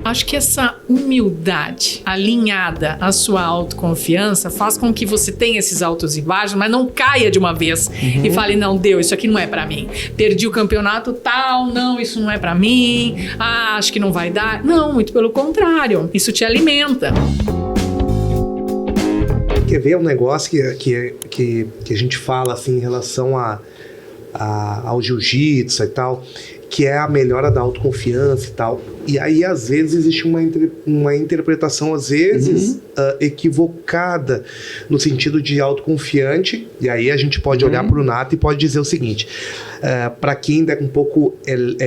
Acho que essa humildade alinhada à sua autoconfiança faz com que você tenha esses altos e baixos, mas não caia de uma vez e fale, não, deu, isso aqui não é pra mim. Perdi o campeonato tal, não, isso não é pra mim. Ah, acho que não vai dar. Não, muito pelo contrário. Isso te alimenta. Quer ver um negócio que a gente fala assim em relação ao jiu-jitsu e tal, que é a melhora da autoconfiança e tal. E aí, às vezes, existe uma interpretação, às vezes, equivocada no sentido de autoconfiante. E aí a gente pode olhar para o Nato e pode dizer o seguinte, para quem ainda é um pouco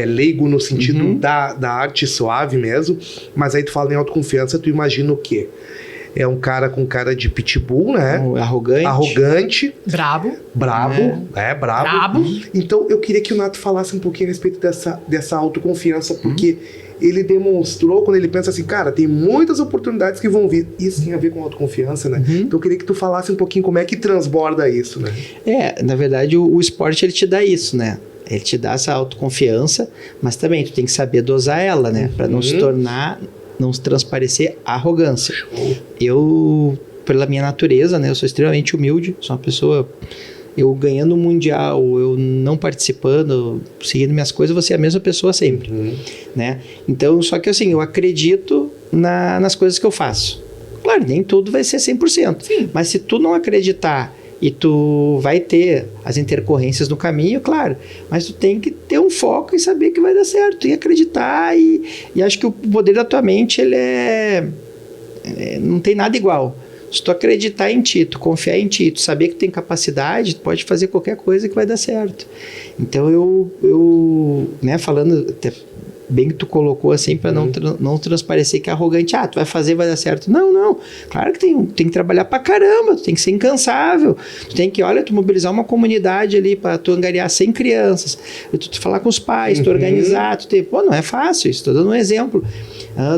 leigo no sentido da arte suave mesmo, mas aí tu fala em autoconfiança, tu imagina o quê? É um cara com cara de pitbull, né? Arrogante. Brabo. Brabo. Brabo. Então, eu queria que o Nato falasse um pouquinho a respeito dessa autoconfiança, porque ele demonstrou, quando ele pensa assim, cara, tem muitas oportunidades que vão vir. Isso tem a ver com autoconfiança, né? Então, eu queria que tu falasse um pouquinho como é que transborda isso, né? Na verdade, o esporte, ele te dá isso, né? Ele te dá essa autoconfiança, mas também tu tem que saber dosar ela, né? Para não se tornar... não se transparecer arrogância. Eu, pela minha natureza, né, eu sou extremamente humilde, sou uma pessoa, eu ganhando o mundial, eu não participando, seguindo minhas coisas, eu vou ser a mesma pessoa sempre, né? Então, só que assim, eu acredito nas coisas que eu faço. Claro, nem tudo vai ser 100%, sim. Mas se tu não acreditar e tu vai ter as intercorrências no caminho, claro, mas tu tem que ter um foco e saber que vai dar certo, e acreditar, e acho que o poder da tua mente, ele não tem nada igual. Se tu acreditar em ti, tu confiar em ti, tu saber que tem capacidade, tu pode fazer qualquer coisa que vai dar certo. Então eu né, falando até bem que tu colocou assim, para não transparecer que é arrogante, tu vai fazer, vai dar certo. Não, claro que tem que trabalhar pra caramba, tu tem que ser incansável, tu tem que, tu mobilizar uma comunidade ali para tu angariar 100 crianças, tu falar com os pais, tu organizar, não é fácil isso, tô dando um exemplo.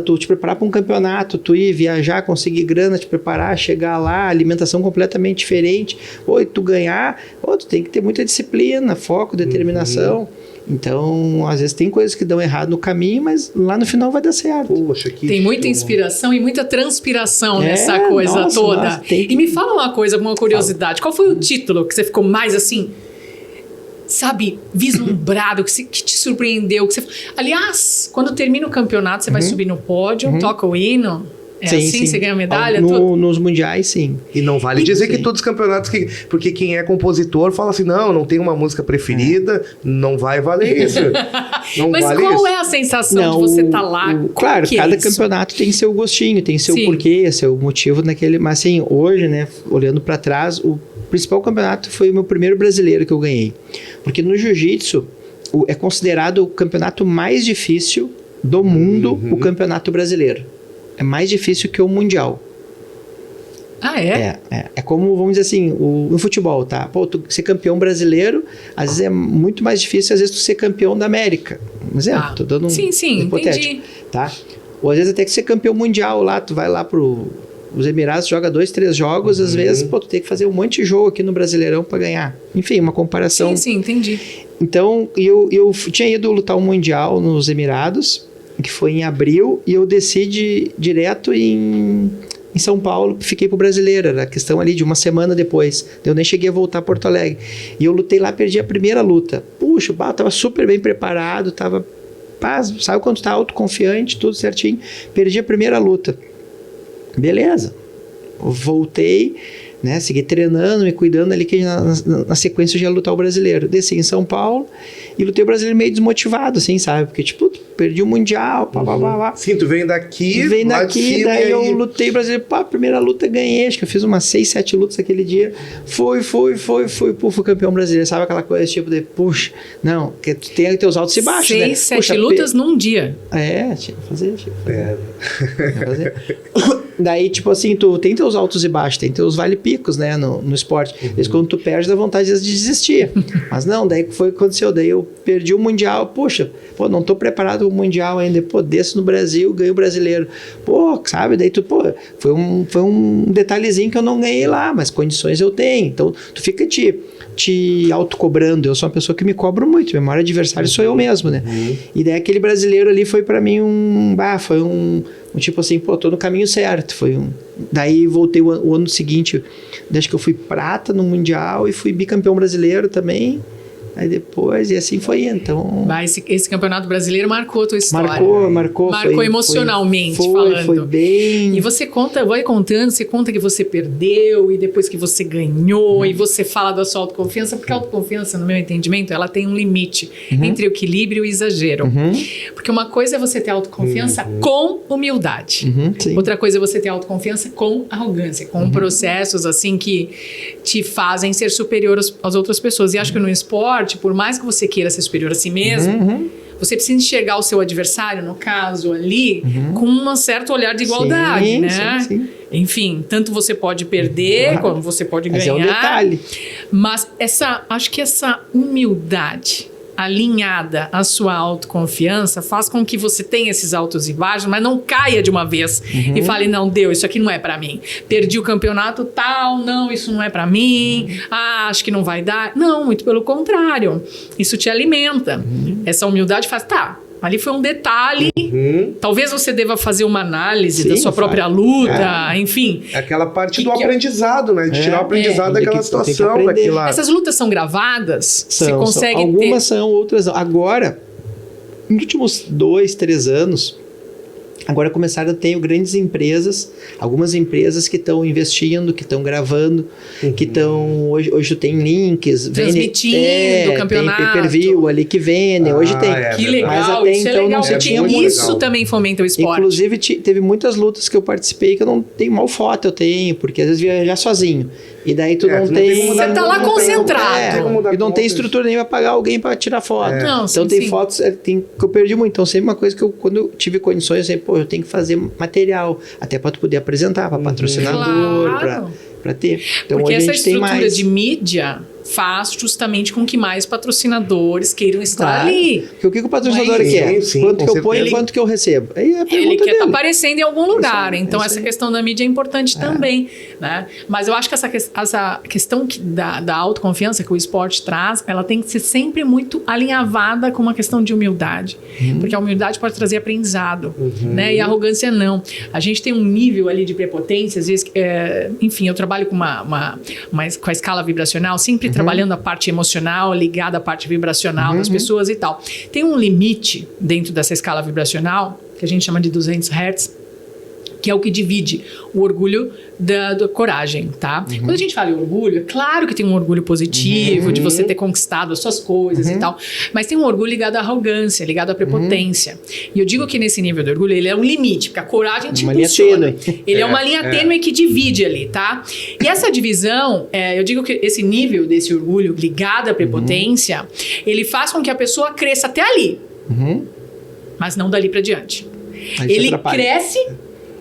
Tu te preparar para um campeonato, tu ir viajar, conseguir grana, te preparar, chegar lá, alimentação completamente diferente, e tu ganhar, tu tem que ter muita disciplina, foco, determinação. Então, às vezes tem coisas que dão errado no caminho, mas lá no final vai dar certo. Poxa, tem muita inspiração e muita transpiração nessa coisa toda. E me fala uma coisa, uma curiosidade. Qual foi o título que você ficou mais assim, sabe, vislumbrado, que te surpreendeu? Aliás, quando termina o campeonato, você vai subir no pódio, toca o hino... sim. Você ganha medalha? Nos mundiais, sim. E não vale dizer que todos os campeonatos... Porque quem é compositor fala assim, não tem uma música preferida, não vai valer isso. Mas vale qual é a sensação de você estar lá? Claro, cada campeonato tem seu gostinho, tem seu porquê, seu motivo naquele... Mas assim, hoje, né, olhando para trás, o principal campeonato foi o meu primeiro brasileiro que eu ganhei. Porque no jiu-jitsu é considerado o campeonato mais difícil do mundo, o campeonato brasileiro. É mais difícil que o mundial. Ah, é? É como, vamos dizer assim, no futebol, tá? Tu ser campeão brasileiro, às vezes é muito mais difícil, às vezes, tu ser campeão da América. Mas tô dando um hipotético. Entendi. Tá? Ou às vezes até que ser campeão mundial lá, tu vai lá os Emirados, joga 2, 3 jogos, às vezes, tu tem que fazer um monte de jogo aqui no Brasileirão para ganhar. Enfim, uma comparação. Sim, entendi. Então, eu tinha ido lutar um mundial nos Emirados, que foi em abril, e eu desci direto em São Paulo, fiquei pro Brasileiro, era questão ali de uma semana depois, eu nem cheguei a voltar a Porto Alegre, e eu lutei lá, perdi a primeira luta, puxa, tava super bem preparado, sabe quando tu tá autoconfiante, tudo certinho, perdi a primeira luta, beleza, voltei, né, segui treinando, me cuidando ali, que na sequência eu já ia lutar o Brasileiro. Desci em São Paulo e lutei o Brasileiro meio desmotivado, assim, sabe? Porque, perdi o Mundial, Sim, tu vem daqui, daí eu lutei o Brasileiro, primeira luta ganhei, acho que eu fiz umas 6, 7 lutas aquele dia, fui campeão brasileiro, sabe aquela coisa, tipo de, puxa, não, que tu tem teus altos e baixos, 6, né? 7 lutas num dia. Tinha que fazer. Daí, tipo assim, tu tem teus altos e baixos, tem teus vale-picos, né, no esporte. Às quando tu perde, dá vontade de desistir. Mas não, daí foi o que aconteceu. Daí eu perdi o Mundial. Poxa, não tô preparado pro Mundial ainda. Pô, desço no Brasil, ganho o brasileiro. Pô, sabe? Daí tu, foi um detalhezinho que eu não ganhei lá, mas condições eu tenho. Então, tu fica te autocobrando. Eu sou uma pessoa que me cobro muito. Meu maior adversário sou eu mesmo, né? E daí aquele brasileiro ali foi pra mim foi um tipo assim, tô no caminho certo. Daí voltei o ano seguinte, acho que eu fui prata no Mundial e fui bicampeão brasileiro também. Aí depois, e assim foi, então... Mas esse campeonato brasileiro marcou a tua história. Marcou emocionalmente falando. Foi bem... E você vai contando, você conta que você perdeu e depois que você ganhou e você fala da sua autoconfiança, porque a autoconfiança, no meu entendimento, ela tem um limite entre o equilíbrio e o exagero. Porque uma coisa é você ter autoconfiança com humildade. Outra coisa é você ter autoconfiança com arrogância, com processos assim que te fazem ser superior às outras pessoas. E acho que no esporte, por mais que você queira ser superior a si mesmo, você precisa enxergar o seu adversário, no caso ali, com um certo olhar de igualdade, né? Sim. Enfim, tanto você pode perder, como você pode ganhar. Mas é um detalhe. Mas acho que essa humildade alinhada à sua autoconfiança faz com que você tenha esses altos e baixos, mas não caia de uma vez e fale, não, isso aqui não é pra mim. Perdi o campeonato tal, não, isso não é pra mim, acho que não vai dar. Não, muito pelo contrário. Isso te alimenta. Essa humildade faz, ali foi um detalhe. Talvez você deva fazer uma análise da sua própria luta, enfim. É aquela parte do aprendizado, né? De tirar o aprendizado daquela situação. Essas lutas são gravadas? Você consegue algumas são, outras não. Agora, nos últimos 2, 3 anos, agora começaram a ter grandes empresas, algumas empresas que estão investindo, que estão gravando, que estão... Hoje tem links... Transmitindo o campeonato. Tem pay-per-view ali que vendem, hoje tem. Que legal, mas até então legal. não se tinha muito. Isso também fomenta o esporte. Inclusive, teve muitas lutas que eu participei que eu não tenho mal foto, eu tenho, porque às vezes viajar sozinho. E daí tu não tem... Você tá lá concentrado. E não tem estrutura nem pra pagar alguém pra tirar foto. Não, então tem fotos que eu perdi muito. Então sempre uma coisa que quando eu tive condições, eu sempre, eu tenho que fazer material, até pra tu poder apresentar pra patrocinador, pra ter. Então porque hoje essa a gente tem estrutura mais. de mídia faz justamente com que mais patrocinadores queiram estar ali. Porque o que o patrocinador quer? Quanto que eu ponho e quanto que eu recebo? Aí é a ele quer dele. estar aparecendo em algum lugar. Então essa questão da mídia é importante também, né? Mas eu acho que essa questão da autoconfiança que o esporte traz, ela tem que ser sempre muito alinhavada com uma questão de humildade. Porque a humildade pode trazer aprendizado, né? E a arrogância não. A gente tem um nível ali de prepotência, às vezes, enfim, eu trabalho com com a escala vibracional, sempre trabalhando a parte emocional ligada à parte vibracional das pessoas e tal. Tem um limite dentro dessa escala vibracional, que a gente chama de 200 Hz, que é o que divide o orgulho da coragem, tá? Quando a gente fala em orgulho, é claro que tem um orgulho positivo de você ter conquistado as suas coisas e tal, mas tem um orgulho ligado à arrogância, ligado à prepotência. E eu digo que nesse nível de orgulho, ele é um limite, porque a coragem te impulsiona. Ele é uma linha tênue que divide ali, tá? E essa divisão, eu digo que esse nível desse orgulho ligado à prepotência, ele faz com que a pessoa cresça até ali, mas não dali pra diante. Ele cresce,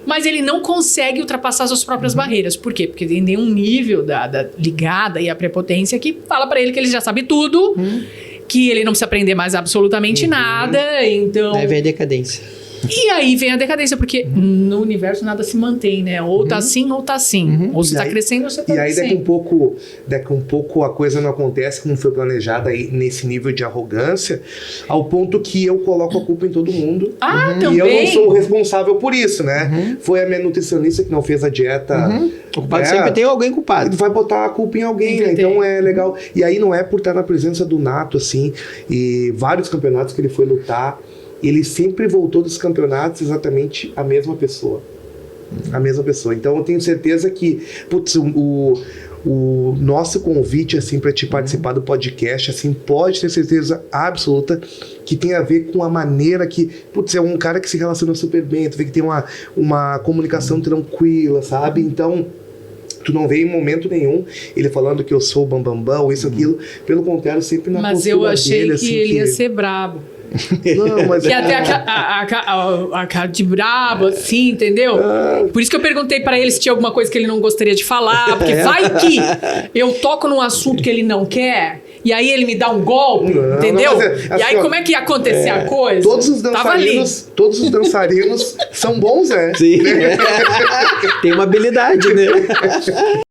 mas ele não consegue ultrapassar as suas próprias barreiras. Por quê? Porque tem um nível ligada e a prepotência que fala pra ele que ele já sabe tudo, que ele não precisa aprender mais absolutamente nada, então... Aí vem a decadência. E aí vem a decadência, porque no universo nada se mantém, né? Ou tá assim, ou tá assim. Ou você tá crescendo, ou você tá crescendo. E aí daqui um pouco a coisa não acontece como foi planejada aí nesse nível de arrogância, ao ponto que eu coloco a culpa em todo mundo. Também. E eu não sou o responsável por isso, né? Foi a minha nutricionista que não fez a dieta. O culpado sempre tem alguém culpado. Vai botar a culpa em alguém, né? Então é legal. E aí não é por estar na presença do Nato, assim, e vários campeonatos que ele foi lutar, ele sempre voltou dos campeonatos exatamente a mesma pessoa. A mesma pessoa. Então eu tenho certeza que o nosso convite assim, para te participar do podcast, assim, pode ter certeza absoluta que tem a ver com a maneira que... é um cara que se relaciona super bem, tu vê que tem uma comunicação tranquila, sabe? Então... tu não vê em momento nenhum ele falando que eu sou o bambambam, isso, aquilo. Pelo contrário, sempre na postura dele. Mas eu achei que ele ia ser brabo. Não, mas Que até a cara de brabo, assim, entendeu? Por isso que eu perguntei pra ele se tinha alguma coisa que ele não gostaria de falar, porque vai que eu toco num assunto que ele não quer, e aí ele me dá um golpe, entendeu? Não, e aí assim, como é que ia acontecer a coisa? todos os dançarinos são bons, Sim. Tem uma habilidade, né?